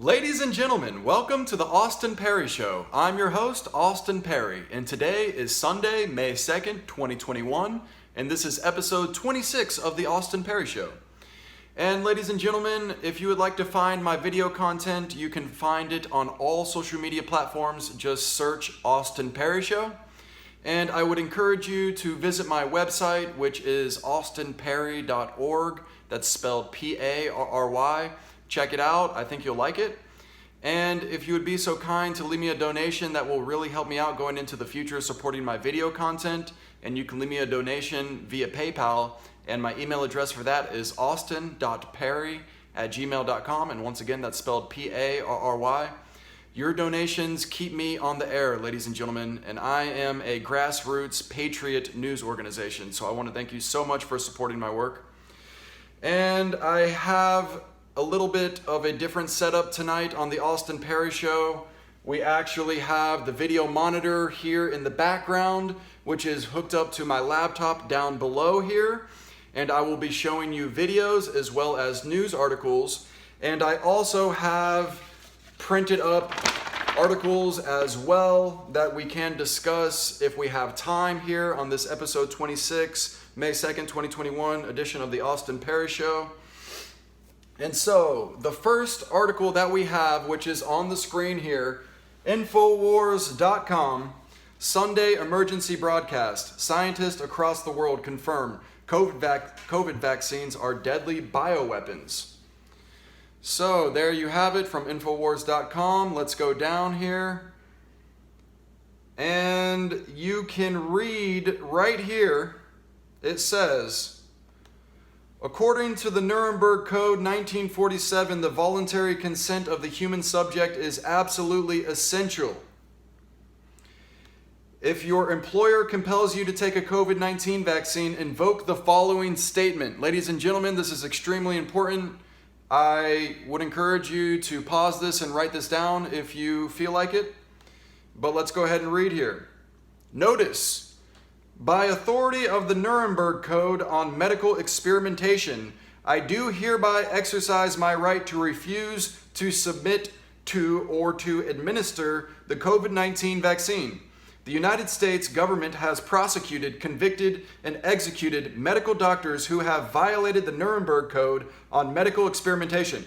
Ladies and gentlemen, welcome to the Austin Perry Show. I'm your host, Austin Perry, and today is Sunday, May 2nd, 2021, and this is episode 26 of the Austin Perry Show. And ladies and gentlemen, if you would like to find my video content, you can find it on all social media platforms. Just search Austin Perry Show. And I would encourage you to visit my website, which is austinperry.org. That's spelled P-A-R-R-Y. Check it out. I think you'll like it. And if you would be so kind to leave me a donation, that will really help me out going into the future supporting my video content. And you can leave me a donation via PayPal. And my email address for that is austin.perry@gmail.com. And once again, that's spelled P-A-R-R-Y. Your donations keep me on the air, ladies and gentlemen. And I am a grassroots patriot news organization. So I want to thank you so much for supporting my work. And I have a little bit of a different setup tonight on the Austin Perry Show. We actually have the video monitor here in the background, which is hooked up to my laptop down below here. And I will be showing you videos as well as news articles. And I also have printed up articles as well that we can discuss if we have time here on this episode 26, May 2nd, 2021 edition of the Austin Perry Show. And so, the first article that we have, which is on the screen here, Infowars.com, Sunday emergency broadcast. Scientists across the world confirm COVID vaccines are deadly bioweapons. So, there you have it from Infowars.com. Let's go down here. And you can read right here, it says, according to the Nuremberg Code 1947, the voluntary consent of the human subject is absolutely essential. If your employer compels you to take a COVID-19 vaccine, invoke the following statement. Ladies and gentlemen, this is extremely important. I would encourage you to pause this and write this down if you feel like it. But let's go ahead and read here. Notice: by authority of the Nuremberg Code on Medical Experimentation, I do hereby exercise my right to refuse to submit to or to administer the COVID-19 vaccine. The United States government has prosecuted, convicted, and executed medical doctors who have violated the Nuremberg Code on Medical Experimentation.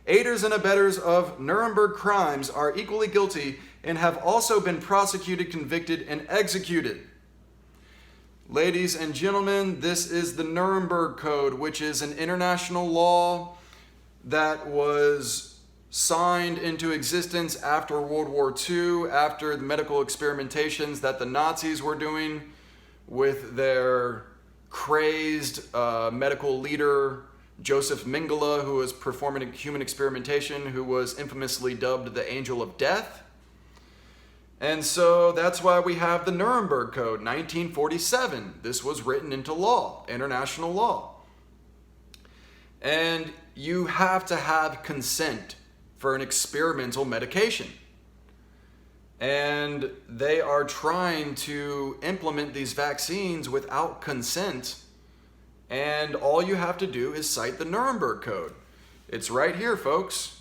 Aiders and abettors of Nuremberg crimes are equally guilty and have also been prosecuted, convicted, and executed. Ladies and gentlemen, this is the Nuremberg Code, which is an international law that was signed into existence after World War II, after the medical experimentations that the Nazis were doing with their crazed medical leader, Joseph Mengele, who was performing human experimentation, who was infamously dubbed the Angel of Death. And so that's why we have the Nuremberg Code, 1947. This was written into law, international law. And you have to have consent for an experimental medication. And they are trying to implement these vaccines without consent. And all you have to do is cite the Nuremberg Code. It's right here, folks.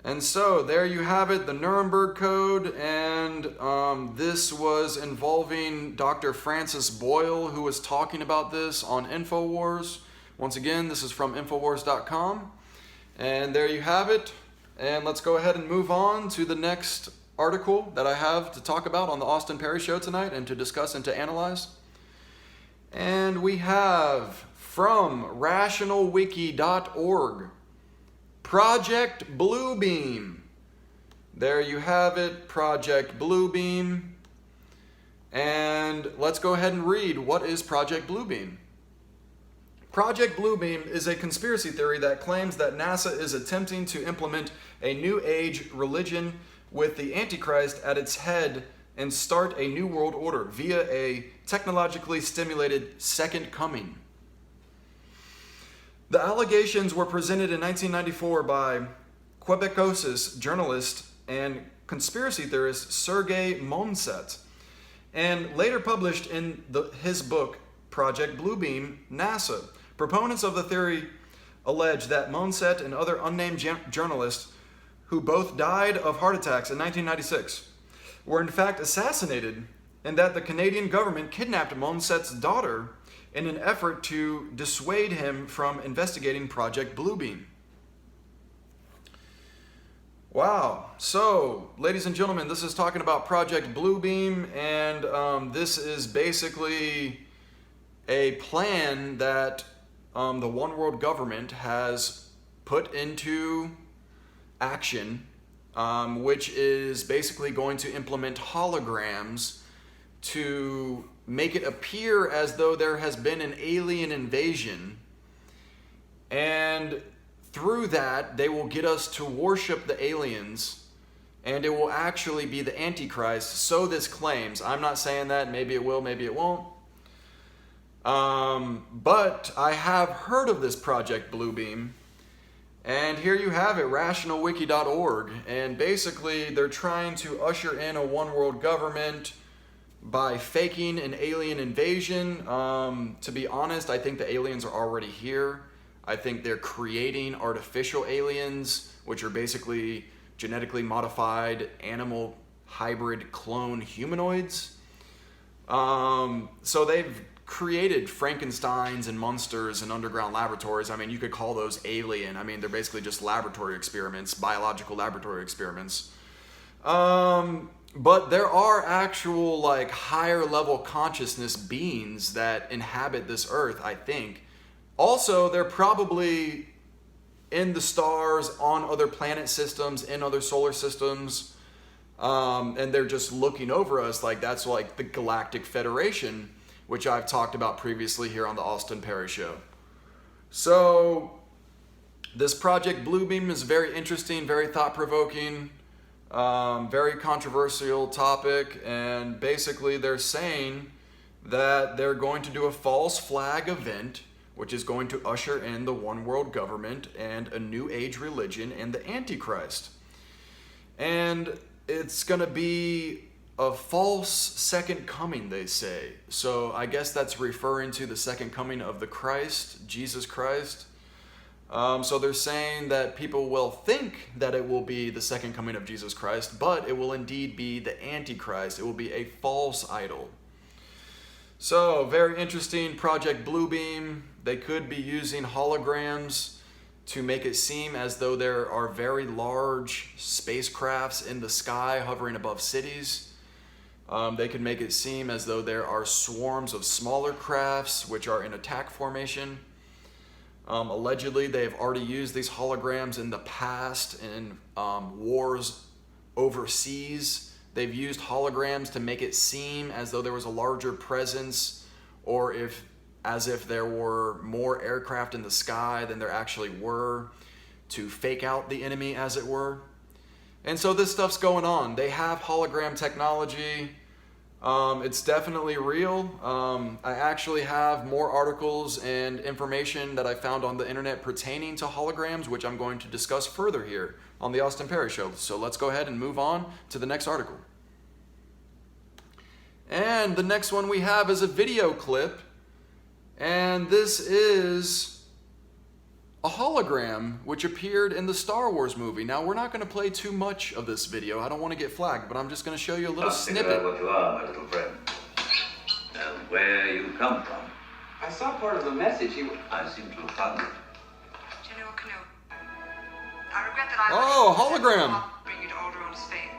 And so there you have it, the Nuremberg Code, and this was involving Dr. Francis Boyle, who was talking about this on Infowars. Once again, this is from Infowars.com. And there you have it. And let's go ahead and move on to the next article that I have to talk about on the Austin Perry Show tonight and to discuss and to analyze. And we have from rationalwiki.org. Project Bluebeam. There you have it, Project Bluebeam. And let's go ahead and read what is Project Bluebeam. Project Bluebeam is a conspiracy theory that claims that NASA is attempting to implement a new age religion with the Antichrist at its head and start a new world order via a technologically stimulated second coming. The allegations were presented in 1994 by Quebecois journalist and conspiracy theorist Sergei Monset, and later published in his book, Project Bluebeam, NASA. Proponents of the theory allege that Monset and other unnamed journalists who both died of heart attacks in 1996, were in fact assassinated, and that the Canadian government kidnapped Monset's daughter in an effort to dissuade him from investigating Project Bluebeam. Wow. So, ladies and gentlemen, this is talking about Project Bluebeam, and this is basically a plan that the one world government has put into action, which is basically going to implement holograms to make it appear as though there has been an alien invasion, and through that they will get us to worship the aliens, and it will actually be the Antichrist. So this claims. I'm not saying that. Maybe it will, maybe it won't. But I have heard of this Project Bluebeam, and here you have it, rationalwiki.org, and basically they're trying to usher in a one world government by faking an alien invasion. To be honest, I think the aliens are already here. I think they're creating artificial aliens, which are basically genetically modified animal hybrid clone humanoids. So they've created Frankensteins and monsters in underground laboratories. I mean, you could call those alien. I mean, they're basically just laboratory experiments, biological laboratory experiments. But there are actual, like, higher level consciousness beings that inhabit this earth, I think. Also, they're probably in the stars, on other planet systems, in other solar systems, and they're just looking over us. Like, that's like the Galactic Federation, which I've talked about previously here on the Austin Perry Show. So, this Project Bluebeam is very interesting, very thought-provoking, very controversial topic, and basically they're saying that they're going to do a false flag event, which is going to usher in the one world government and a new age religion and the Antichrist. And it's going to be a false second coming, they say. So I guess that's referring to the second coming of the Christ, Jesus Christ. So they're saying that people will think that it will be the second coming of Jesus Christ, but it will indeed be the Antichrist. It will be a false idol. So, very interesting, Project Bluebeam. They could be using holograms to make it seem as though there are very large spacecrafts in the sky hovering above cities. They could make it seem as though there are swarms of smaller crafts which are in attack formation. Allegedly, they've already used these holograms in the past in wars overseas. They've used holograms to make it seem as though there was a larger presence, or as if there were more aircraft in the sky than there actually were, to fake out the enemy, as it were. And so this stuff's going on. They have hologram technology. It's definitely real. I actually have more articles and information that I found on the internet pertaining to holograms, which I'm going to discuss further here on the Austin Perry Show. So let's go ahead and move on to the next article. And the next one we have is a video clip, and this is a hologram which appeared in the Star Wars movie. Now, we're not going to play too much of this video. I don't want to get flagged, but I'm just going to show you a little snippet. What you are, my little friend, and where you come from. I saw part of the message. I seem to have found it. General Canoe, I regret that I hologram. bring you to Alderon's fate.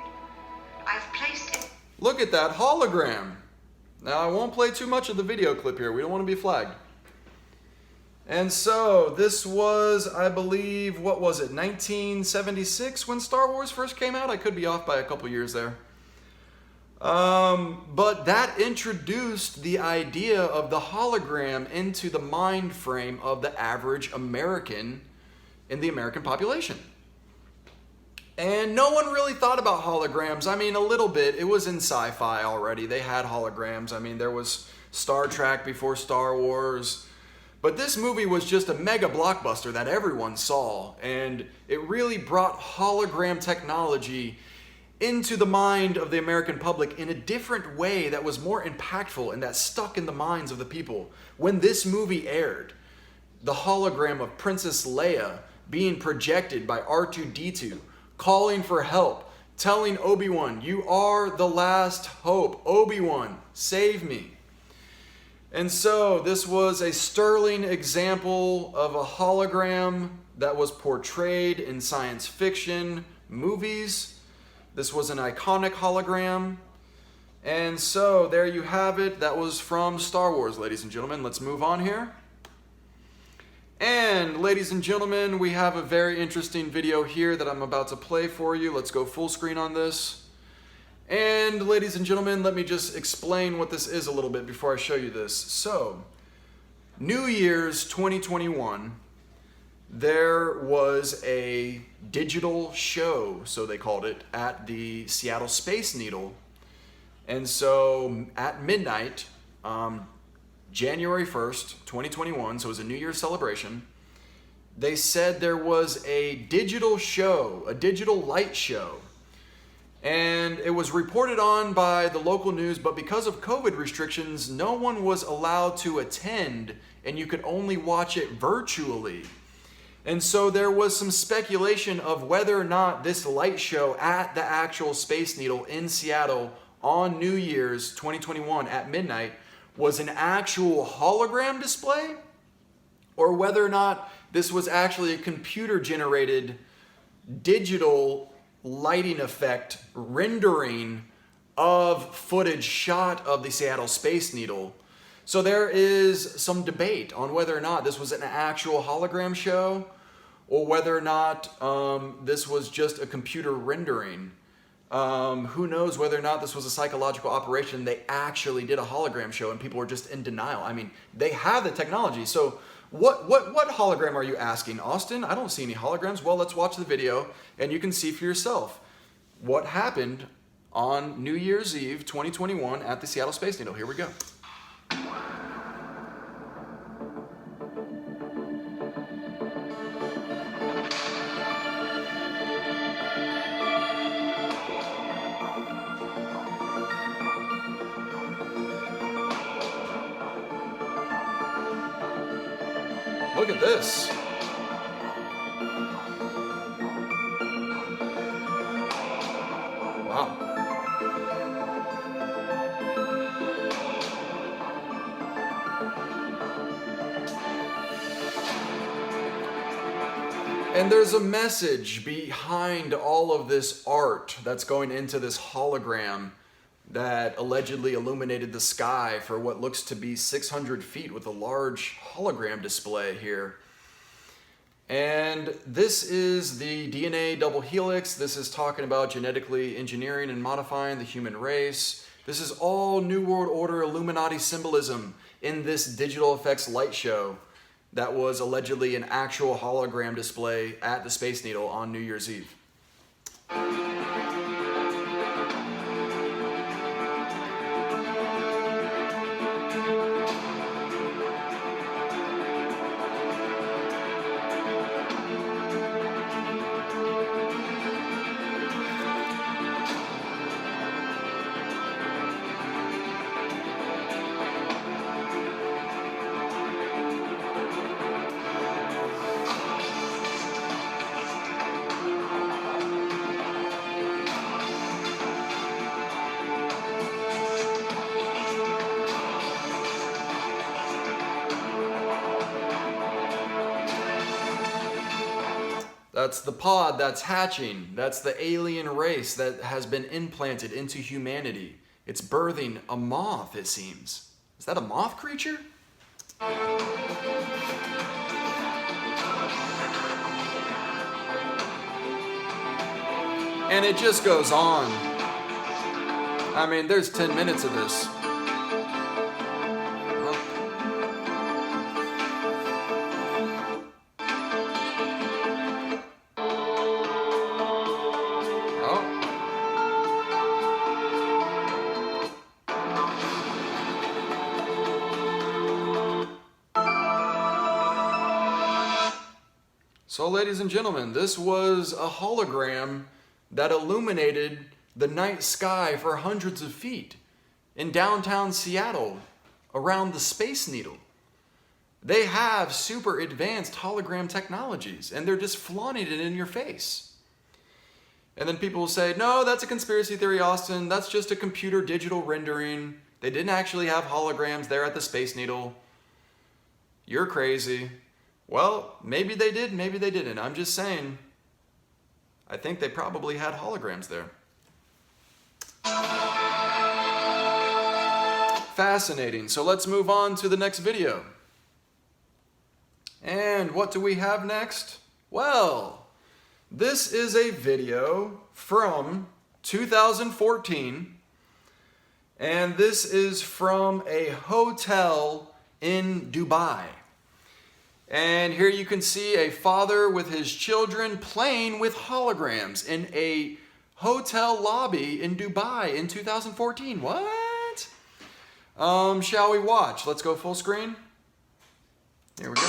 I have placed it. Look at that hologram. Now, I won't play too much of the video clip here. We don't want to be flagged. And so, this was, I believe, what was it, 1976 when Star Wars first came out? I could be off by a couple years there. But that introduced the idea of the hologram into the mind frame of the average American in the American population. And no one really thought about holograms. I mean, a little bit. It was in sci-fi already. They had holograms. I mean, there was Star Trek before Star Wars. But this movie was just a mega blockbuster that everyone saw. And it really brought hologram technology into the mind of the American public in a different way that was more impactful and that stuck in the minds of the people. When this movie aired, the hologram of Princess Leia being projected by R2-D2 calling for help, telling Obi-Wan, "You are the last hope. Obi-Wan, save me." And so this was a sterling example of a hologram that was portrayed in science fiction movies. This was an iconic hologram. And so there you have it. That was from Star Wars, ladies and gentlemen. Let's move on here. And ladies and gentlemen, we have a very interesting video here that I'm about to play for you. Let's go full screen on this. And ladies and gentlemen, let me just explain what this is a little bit before I show you this. So, New Year's 2021, there was a digital show, so they called it, at the Seattle Space Needle. And so at midnight, January 1st, 2021, so it was a New Year's celebration, they said there was a digital show, a digital light show. And it was reported on by the local news, but because of COVID restrictions, no one was allowed to attend, and you could only watch it virtually. And so there was some speculation of whether or not this light show at the actual Space Needle in Seattle on New Year's 2021 at midnight was an actual hologram display, or whether or not this was actually a computer-generated digital lighting effect rendering of footage shot of the Seattle Space Needle. So there is some debate on whether or not this was an actual hologram show or whether or not this was just a computer rendering. Who knows whether or not this was a psychological operation. They actually did a hologram show and people were just in denial. I mean, they have the technology. So what hologram are you asking, Austin? I don't see any holograms. Well, let's watch the video and you can see for yourself what happened on New Year's Eve 2021 at the Seattle Space Needle. Here we go. Look at this. Wow. And there's a message behind all of this art that's going into this hologram that allegedly illuminated the sky for what looks to be 600 feet with a large hologram display here. And this is the DNA double helix. This is talking about genetically engineering and modifying the human race. This is all New World Order Illuminati symbolism in this digital effects light show that was allegedly an actual hologram display at the Space Needle on New Year's Eve. That's the pod that's hatching. That's the alien race that has been implanted into humanity. It's birthing a moth, it seems. Is that a moth creature? And it just goes on. I mean, there's 10 minutes of this. So ladies and gentlemen, this was a hologram that illuminated the night sky for hundreds of feet in downtown Seattle around the Space Needle. They have super advanced hologram technologies and they're just flaunting it in your face. And then people will say, no, that's a conspiracy theory, Austin. That's just a computer digital rendering. They didn't actually have holograms there at the Space Needle. You're crazy. Well, maybe they did, maybe they didn't. I'm just saying, I think they probably had holograms there. Fascinating. So let's move on to the next video. And what do we have next? Well, this is a video from 2014, and this is from a hotel in Dubai. And here you can see a father with his children playing with holograms in a hotel lobby in Dubai in 2014. What? Shall we watch? Let's go full screen. Here we go.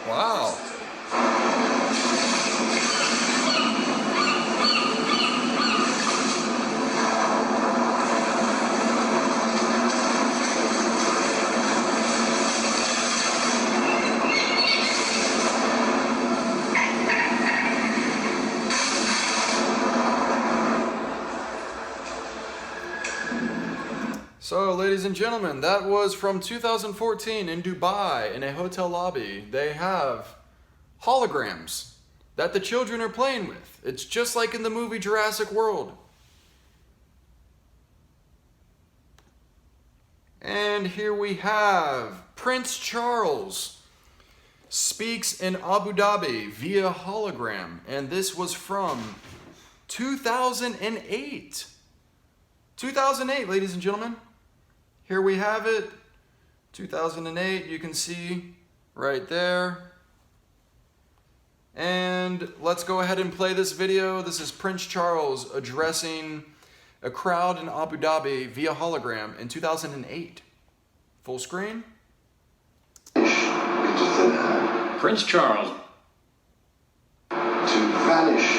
Wow. So, ladies and gentlemen, that was from 2014 in Dubai in a hotel lobby. They have holograms that the children are playing with. It's just like in the movie Jurassic World. And here we have Prince Charles speaks in Abu Dhabi via hologram. And this was from 2008. 2008, ladies and gentlemen. Here we have it, 2008, you can see right there. And let's go ahead and play this video. This is Prince Charles addressing a crowd in Abu Dhabi via hologram in 2008. Full screen. Prince Charles. To vanish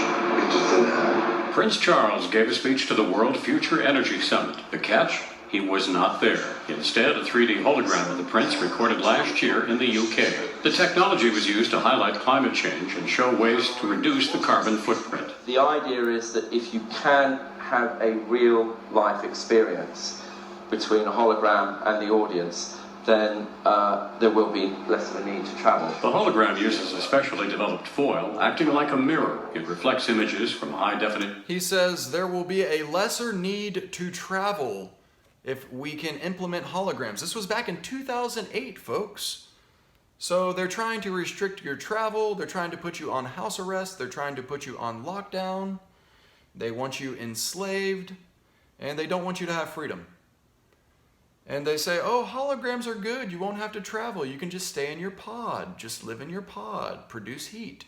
into thin air. Prince Charles gave a speech to the World Future Energy Summit. The catch? He was not there. Instead, a 3D hologram of the Prince recorded last year in the UK. The technology was used to highlight climate change and show ways to reduce the carbon footprint. The idea is that if you can have a real life experience between a hologram and the audience, then there will be less of a need to travel. The hologram uses a specially developed foil acting like a mirror. It reflects images from high definition. He says there will be a lesser need to travel if we can implement holograms. This was back in 2008, folks. So they're trying to restrict your travel. They're trying to put you on house arrest. They're trying to put you on lockdown. They want you enslaved. And they don't want you to have freedom. And they say, oh, holograms are good. You won't have to travel. You can just stay in your pod. Just live in your pod. Produce heat.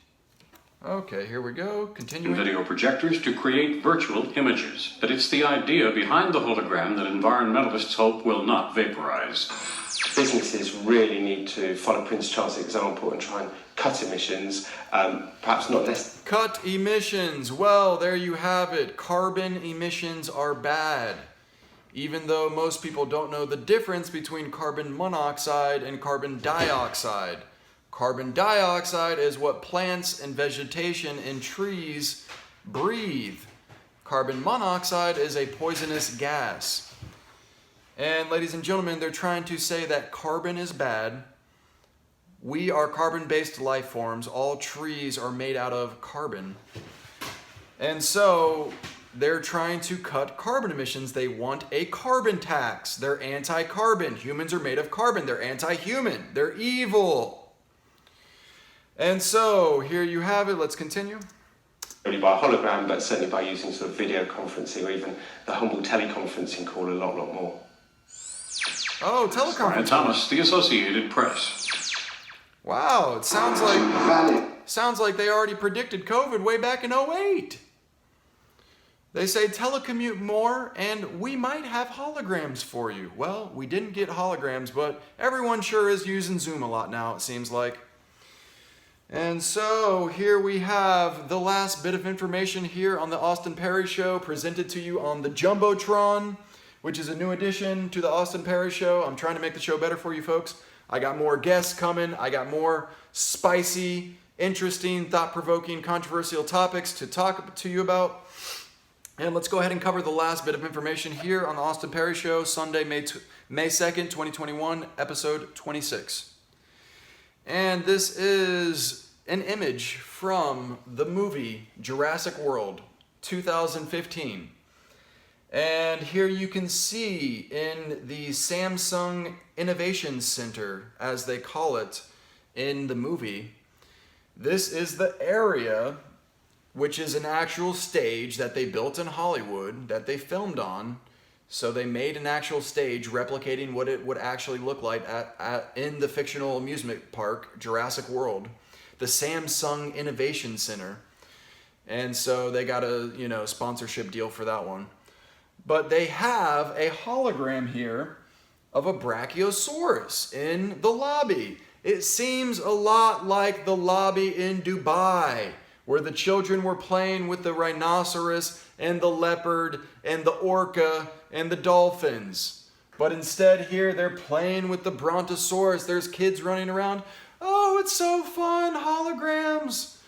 Okay, here we go. Continuing. Video projectors to create virtual images. But it's the idea behind the hologram that environmentalists hope will not vaporize. Businesses really need to follow Prince Charles' example and try and cut emissions, perhaps not less. Cut emissions. Well, there you have it. Carbon emissions are bad. Even though most people don't know the difference between carbon monoxide and carbon dioxide. Carbon dioxide is what plants and vegetation and trees breathe. Carbon monoxide is a poisonous gas. And ladies and gentlemen, they're trying to say that carbon is bad. We are carbon-based life forms. All trees are made out of carbon. And so they're trying to cut carbon emissions. They want a carbon tax. They're anti-carbon. Humans are made of carbon. They're anti-human. They're evil. And so, here you have it. Let's continue. only by hologram, but certainly by using sort of video conferencing or even the humble teleconferencing call a lot more. Oh, Brian teleconference. Thomas, The Associated Press. Wow, it sounds like they already predicted COVID way back in '08. They say telecommute more and we might have holograms for you. Well, we didn't get holograms, but everyone sure is using Zoom a lot now, it seems like. And so here we have the last bit of information here on the Austin Perry Show, presented to you on the Jumbotron, which is a new addition to the Austin Perry Show. I'm trying to make the show better for you folks. I got more guests coming. I got more spicy, interesting, thought-provoking, controversial topics to talk to you about. And let's go ahead and cover the last bit of information here on the Austin Perry Show, Sunday, May 2nd, 2021, episode 26. And this is an image from the movie Jurassic World 2015. And here you can see in the Samsung Innovation Center, as they call it in the movie, this is the area which is an actual stage that they built in Hollywood that they filmed on. So they made an actual stage replicating what it would actually look like in the fictional amusement park, Jurassic World, the Samsung Innovation Center. And so they got a, sponsorship deal for that one. But they have a hologram here of a Brachiosaurus in the lobby. It seems a lot like the lobby in Dubai, where the children were playing with the rhinoceros and the leopard and the orca and the dolphins. But instead here they're playing with the brontosaurus. There's kids running around. Oh, it's so fun, holograms.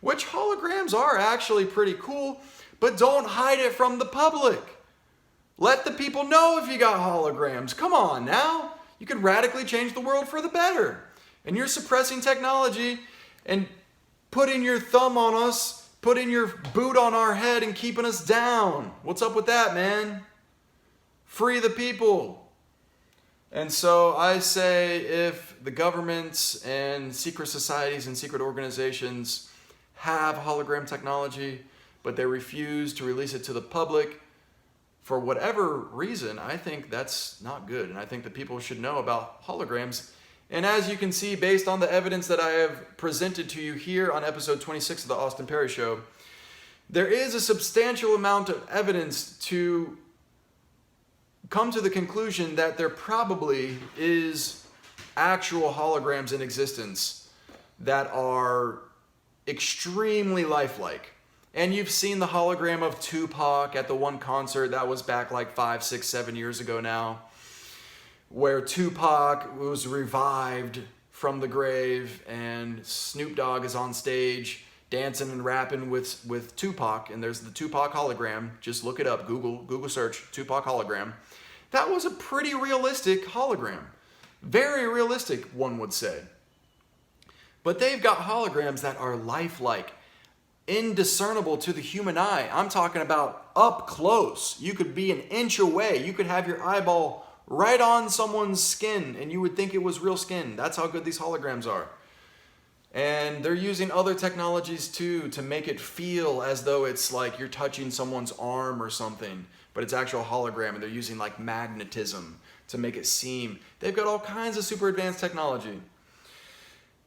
Which holograms are actually pretty cool, but don't hide it from the public. Let the people know if you got holograms. Come on now. You could radically change the world for the better. And you're suppressing technology and putting your thumb on us, putting your boot on our head and keeping us down. What's up with that, man? Free the people. And so I say, if the governments and secret societies and secret organizations have hologram technology, but they refuse to release it to the public for whatever reason, I think that's not good. And I think that people should know about holograms. And as you can see, based on the evidence that I have presented to you here on episode 26 of the Austin Perry Show, there is a substantial amount of evidence to come to the conclusion that there probably is actual holograms in existence that are extremely lifelike. And you've seen the hologram of Tupac at the one concert that was back like 5, 6, 7 years ago now, where Tupac was revived from the grave and Snoop Dogg is on stage dancing and rapping with Tupac, and there's the Tupac hologram. Just look it up, Google search Tupac hologram. That was a pretty realistic hologram. Very realistic, one would say. But they've got holograms that are lifelike, indiscernible to the human eye. I'm talking about up close. You could be an inch away. You could have your eyeball right on someone's skin and you would think it was real skin. That's how good these holograms are. And they're using other technologies too to make it feel as though it's like you're touching someone's arm or something, but it's actual hologram, and they're using like magnetism to make it seem. They've got all kinds of super advanced technology.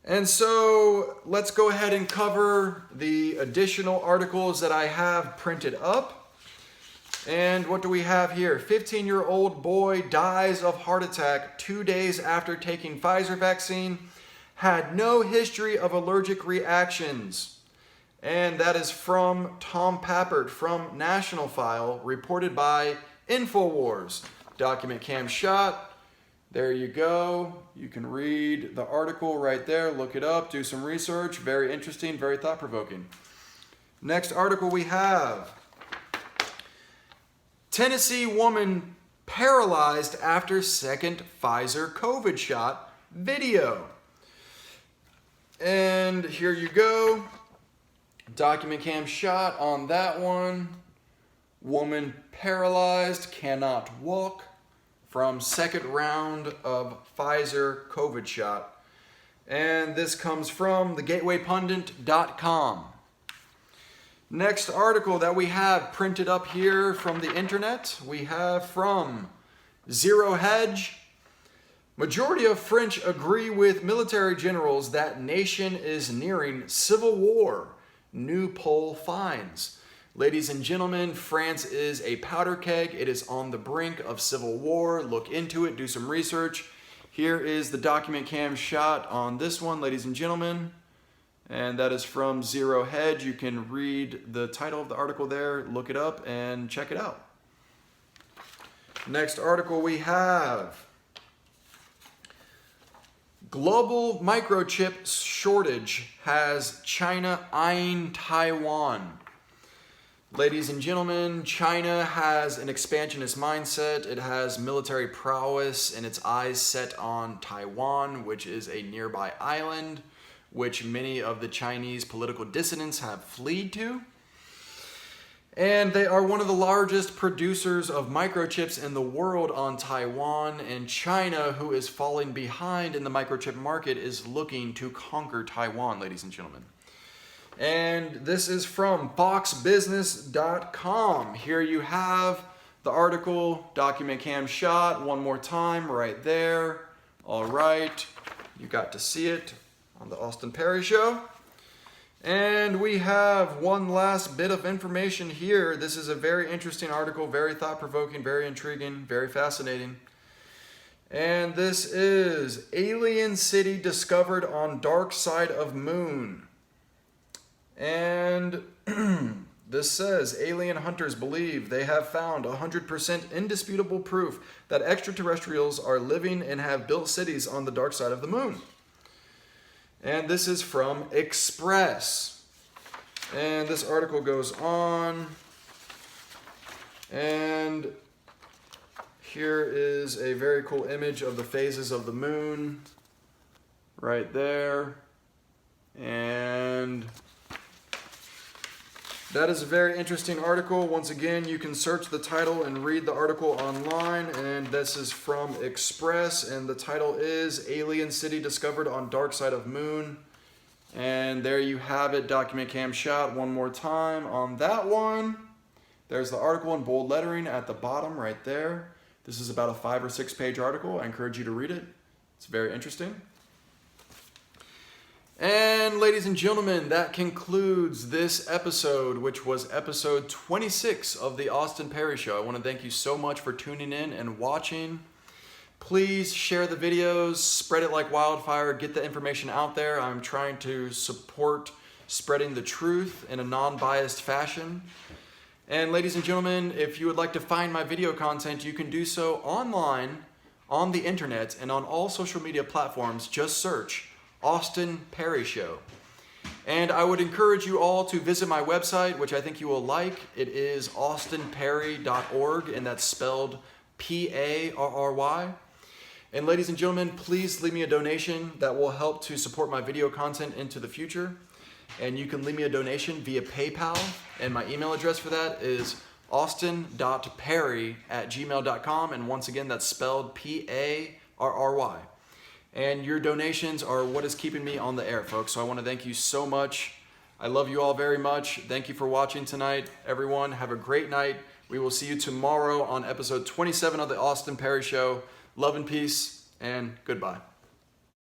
And so let's go ahead and cover the additional articles that I have printed up. And what do we have here? 15-year-old boy dies of heart attack 2 days after taking Pfizer vaccine. Had no history of allergic reactions. And that is from Tom Pappert from National File, reported by InfoWars. Document cam shot. There you go. You can read the article right there. Look it up. Do some research. Very interesting. Very thought-provoking. Next article we have. Tennessee woman paralyzed after second Pfizer COVID shot video. And here you go. Document cam shot on that one. Woman paralyzed, cannot walk from second round of Pfizer COVID shot. And this comes from thegatewaypundit.com. Next article that we have printed up here from the internet, we have from Zero Hedge. Majority of French agree with military generals that nation is nearing civil war. New poll finds. Ladies and gentlemen, France is a powder keg. It is on the brink of civil war. Look into it, do some research. Here is the document cam shot on this one, ladies and gentlemen. And that is from Zero Hedge. You can read the title of the article there, look it up, and check it out. Next article we have. Global microchip shortage has China eyeing Taiwan. Ladies and gentlemen, China has an expansionist mindset. It has military prowess and its eyes set on Taiwan, which is a nearby island, which many of the Chinese political dissidents have fled to. And they are one of the largest producers of microchips in the world on Taiwan, and China, who is falling behind in the microchip market, is looking to conquer Taiwan, ladies and gentlemen. And this is from foxbusiness.com. Here you have the article, document cam shot, one more time right there. All right, you got to see it on the Austin Perry Show. And we have one last bit of information here. This is a very interesting article, very thought-provoking, very intriguing, very fascinating. And this is Alien City discovered on dark side of moon. And this says, alien hunters believe they have found 100% indisputable proof that extraterrestrials are living and have built cities on the dark side of the moon. And this is from Express. And this article goes on. And here is a very cool image of the phases of the moon right there. And that is a very interesting article. Once again, you can search the title and read the article online. And this is from Express. And the title is Alien City Discovered on Dark Side of Moon. And there you have it. Document cam shot one more time on that one. There's the article in bold lettering at the bottom right there. This is about a 5 or 6 page article. I encourage you to read it. It's very interesting. And ladies and gentlemen, that concludes this episode, which was episode 26 of the Austin Perry Show. I want to thank you so much for tuning in and watching. Please share the videos, spread it like wildfire, get the information out there. I'm trying to support spreading the truth in a non-biased fashion. And ladies and gentlemen, if you would like to find my video content, you can do so online, on the internet, and on all social media platforms. Just search Austin Perry Show. And I would encourage you all to visit my website, which I think you will like. It is austinperry.org, and that's spelled P-A-R-R-Y. And ladies and gentlemen, please leave me a donation that will help to support my video content into the future. And you can leave me a donation via PayPal, and my email address for that is austin.perry@gmail.com, and once again, that's spelled P-A-R-R-Y. And your donations are what is keeping me on the air, folks. So I want to thank you so much. I love you all very much. Thank you for watching tonight. Everyone, have a great night. We will see you tomorrow on episode 27 of the Austin Perry Show. Love and peace, and goodbye.